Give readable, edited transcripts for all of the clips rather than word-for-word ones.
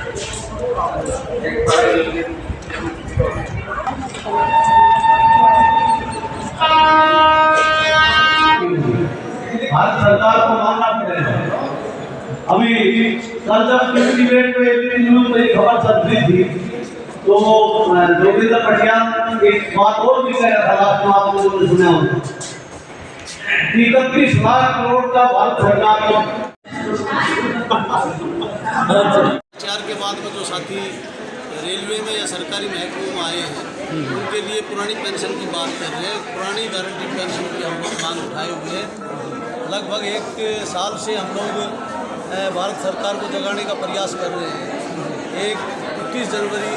भारत सरकार को मानना पड़ेगा। अभी कल जब टीवी डिबेट में न्यूज में खबर चल रही थी तो जोगिंदर पटियाल एक बात और भी कह रहा था, लास्ट में आप लोगों ने सुना होगा, 31 लाख करोड़ का भारत सरकार को। चार के बाद में जो साथी रेलवे में या सरकारी महकमों में आए हैं उनके लिए पुरानी पेंशन की बात कर रहे हैं। पुरानी गारंटी पेंशन की हम लोग मांग उठाए हुए हैं। लगभग 1 साल से हम लोग भारत सरकार को जगाने का प्रयास कर रहे हैं। 21 जनवरी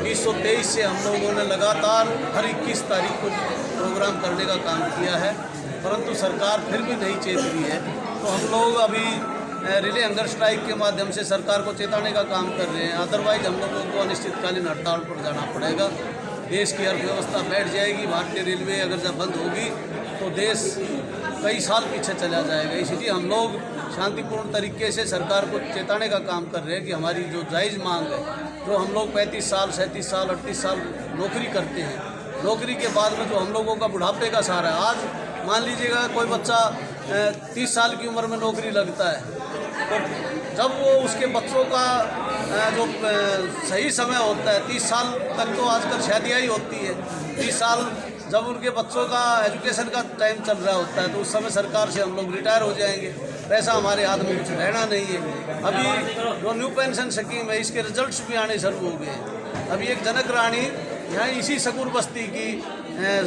2023 से हम लोगों ने लगातार हर 21 तारीख को प्रोग्राम करने का काम किया है, परंतु सरकार फिर भी नहीं चेत रही है। तो हम लोग अभी रिले हंगर स्ट्राइक के माध्यम से सरकार को चेताने का काम कर रहे हैं। अदरवाइज हम लोगों को अनिश्चितकालीन हड़ताल पर जाना पड़ेगा। देश की अर्थव्यवस्था बैठ जाएगी। भारतीय रेलवे अगर जब बंद होगी तो देश कई साल पीछे चला जाएगा। इसलिए हम लोग शांतिपूर्ण तरीके से सरकार को चेताने का काम कर रहे हैं कि हमारी जो जायज़ मांग है, जो हम लोग 35 साल 37 साल 38 साल नौकरी करते हैं, नौकरी के बाद में जो हम लोगों का बुढ़ापे का सहारा है, आज मान लीजिएगा कोई बच्चा 30 साल की उम्र में नौकरी लगता है, तो जब वो उसके बच्चों का जो सही समय होता है 30 साल तक, तो आजकल शादियाँ ही होती है। 30 साल जब उनके बच्चों का एजुकेशन का टाइम चल रहा होता है तो उस समय सरकार से हम लोग रिटायर हो जाएंगे। पैसा हमारे हाथ में कुछ रहना नहीं है। अभी जो न्यू पेंशन स्कीम है इसके रिजल्ट्स भी आने शुरू हो गए हैं। अभी एक जनक रानी यहाँ इसी सकूर बस्ती की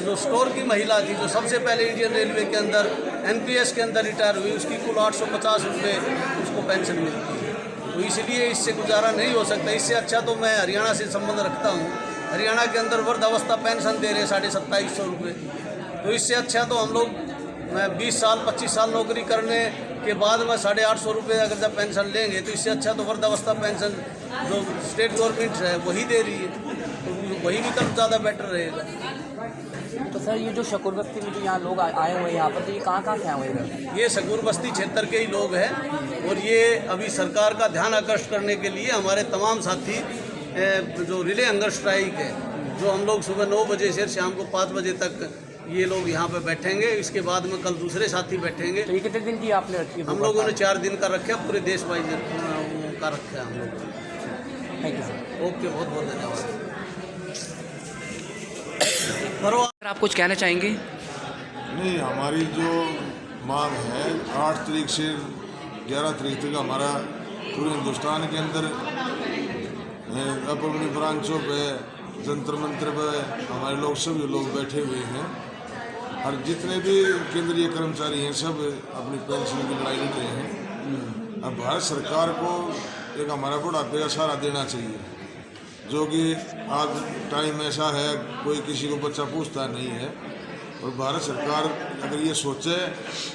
जो स्टोर की महिला थी, जो सबसे पहले इंडियन रेलवे के अंदर NPS के अंदर रिटायर हुई, उसकी कुल 850 रुपये उसको पेंशन मिलती है। तो इसलिए इससे गुजारा नहीं हो सकता। इससे अच्छा तो मैं हरियाणा से संबंध रखता हूँ। हरियाणा के अंदर वृद्धावस्था पेंशन दे रहे हैं 2750 रुपये। तो इससे अच्छा तो हम लोग 20 साल 25 साल नौकरी करने के बाद में 850 रुपये अगर जब पेंशन लेंगे तो इससे अच्छा तो वृद्धावस्था पेंशन जो स्टेट गवर्नमेंट है वही दे रही है, तो वही विकल्प ज़्यादा बेटर रहेगा। तो सर ये जो शकूर बस्ती में जो यहाँ लोग आए हुए हैं यहाँ पर, तो ये कहाँ से आए हुए हैं? ये शकूर बस्ती क्षेत्र के ही लोग हैं और ये अभी सरकार का ध्यान आकर्षित करने के लिए हमारे तमाम साथी जो रिले हंगर स्ट्राइक है, जो हम लोग सुबह 9 बजे से शाम को 5 बजे तक ये लोग यहाँ पे बैठेंगे। इसके बाद में कल दूसरे साथी बैठेंगे। तो ये कितने दिन की आपने रखी है? हम लोगों ने 4 दिन का रखा, पूरे देश वाइज का रखा है हम लोग। Thank you sir. ओके, बहुत बहुत धन्यवाद। सर आप कुछ कहना चाहेंगे? नहीं, हमारी जो मांग है 8 तारीख से 11 तारीख तक हमारा पूरे हिंदुस्तान के अंदर अपनी ब्रांचों पे जंतर मंत्र पे हमारे लोग सभी लोग बैठे हुए हैं और जितने भी केंद्रीय कर्मचारी हैं सब अपनी पेंशन की लड़ाई लड़ रहे हैं। अब भारत सरकार को एक हमारा बुढ़ापे का सहारा देना चाहिए, जो कि आज टाइम ऐसा है कोई किसी को बच्चा पूछता नहीं है। और भारत सरकार अगर ये सोचे,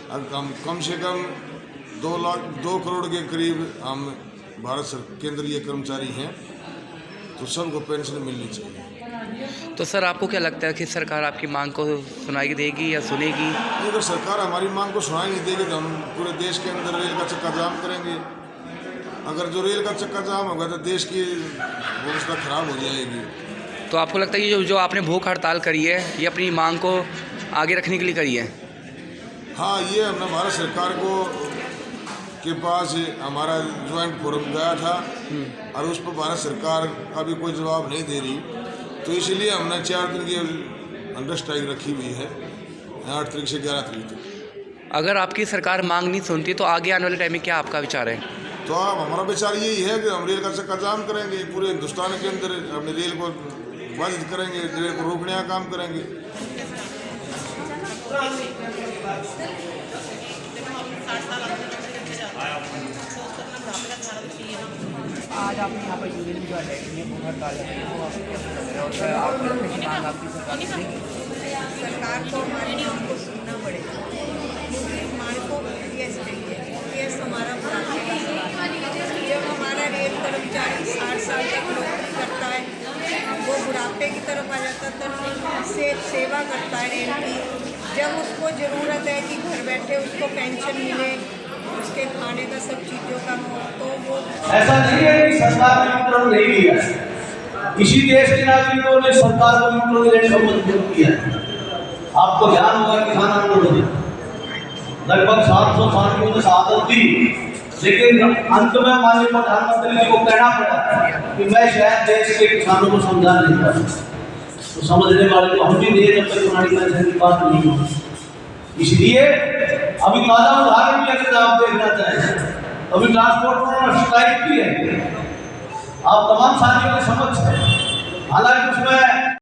अगर कम से कम 2 करोड़ के करीब हम केंद्रीय कर्मचारी हैं, तो सबको पेंशन मिलनी चाहिए। तो सर आपको क्या लगता है कि सरकार आपकी मांग को सुनाई देगी या सुनेगी? अगर सरकार हमारी मांग को सुनाई नहीं देगी तो हम पूरे देश के अंदर रेल का चक्का जाम करेंगे। अगर जो रेल का चक्का जाम होगा तो देश की व्यवस्था खराब हो जाएगी। तो आपको लगता है कि जो आपने भूख हड़ताल करी है ये अपनी मांग को आगे रखने के लिए करी है? हाँ, ये हमने भारत सरकार को के पास हमारा ज्वाइंट फोरम गया था और उस पर भारत सरकार का भी कोई जवाब नहीं दे रही, तो इसलिए हमने 4 दिन की अंडर स्ट्राइक रखी हुई है 8 तारीख से 11 तारीख तक। अगर आपकी सरकार मांग नहीं सुनती तो आगे आने वाले टाइम में क्या आपका विचार है? तो अब हमारा विचार यही है कि हम रेल का चक्का जाम करेंगे, पूरे हिंदुस्तान के अंदर अपने रेल को बाधित करेंगे, रेल को रोकने का काम करेंगे। आज आपने यहाँ पर यूनियन जो है भूख हड़ताल है, वो आपकी सरकार को हमारी मांग को सुनना पड़ेगा, क्योंकि मांग को PS चाहिए। PS हमारा बुढ़ापे का सवाल है। जब हमारा रेल कर्मचारी 60 साल तक नौकरी करता है, वो बुढ़ापे की तरफ आ जाता है, तो से सेवा करता है रेल की। जब उसको ज़रूरत है कि घर बैठे उसको पेंशन मिले, उसके खाने का सब चीज़ों का हो तो वो ऐसा नहीं है कि सरकार ने यूटर्न नहीं लिया है। इसी देश के नागरिकों ने सरकार को यूटर्न लेने को मजबूर किया है। आपको ध्यान होगा किसान आंदोलन लगभग 700 साथियों ने शहादत दी, लेकिन अंत में माननीय प्रधानमंत्री जी को कहना पड़ा कि मैं शायद देश के किसानों को समझा नहीं पाया। तो समझने वाले तो हम भी नहीं, जब तक पुरानी पेंशन की बात नहीं होगी। इसलिए अभी ताजा उदाहरण भी अगर आप देखना चाहें, अभी ट्रांसपोर्ट स्ट्राइक भी है, आप तमाम साथियों के समक्ष है। हालांकि उसमें